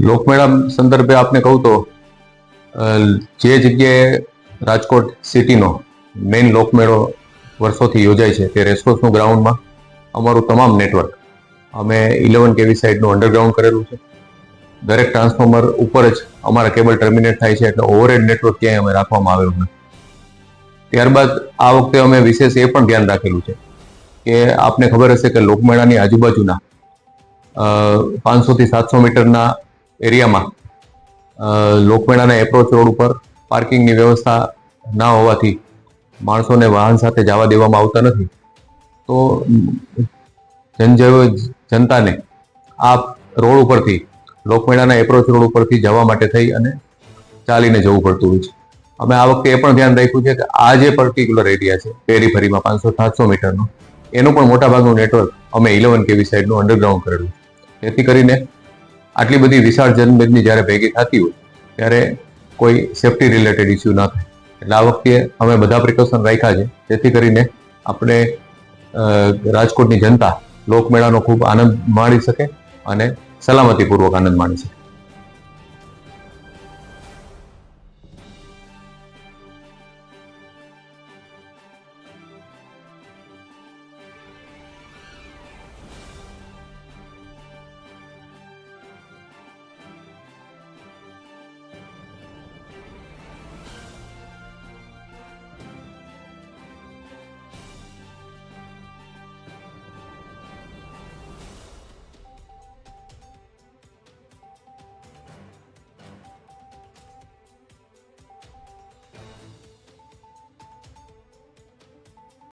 લોકમેળા સંદર્ભે આપને કહું તો જે જગ્યાએ રાજકોટ સિટીનો મેઇન લોકમેળો વર્ષોથી યોજાય છે તે રેસકોર્સનું ગ્રાઉન્ડમાં અમારું તમામ નેટવર્ક અમે 11 kV સાઇડનું અંડરગ્રાઉન્ડ કરેલું છે. દરેક ટ્રાન્સફોર્મર ઉપર જ અમારા કેબલ ટર્મિનેટ થાય છે, એટલે ઓવરહેડ નેટવર્ક ક્યાંય અમે રાખવામાં આવેલું નથી. ત્યારબાદ આ વખતે અમે વિશેષ એ પણ ધ્યાન રાખેલું છે કે આપને ખબર હશે કે લોકમેળાની આજુબાજુના 500 થી 700 મીટરના એરિયામાં લોકમેળાના એપ્રોચ રોડ ઉપર પાર્કિંગની વ્યવસ્થા ના હોવાથી માણસોને વાહન સાથે જવા દેવામાં આવતા નથી. તો જનતાને આ રોડ ઉપરથી લોકમેળાના એપ્રોચ રોડ ઉપરથી જવા માટે થઈ અને ચાલીને જવું પડતું હોય છે. અમે આ વખતે એ પણ ધ્યાન રાખ્યું છે કે આ જે પર્ટિક્યુલર એરિયા છે પેરીફરીમાં 500-700 મીટરનો, એનું પણ મોટાભાગનું નેટવર્ક અમે 11 kV સાઇડનું અંડરગ્રાઉન્ડ કરેલું છે. જેથી કરીને આટલી બધી વિશાળ જનમેદની જ્યારે ભેગી થતી હોય ત્યારે કોઈ સેફટી રિલેટેડ ઇસ્યુ ના થાય. એટલે આ વખતે અમે બધા પ્રિકોશન રાખ્યા છે જેથી કરીને આપણે રાજકોટની જનતા લોકમેળાનો ખૂબ આનંદ માણી શકે અને સલામતીપૂર્વક આનંદ માણી શકે.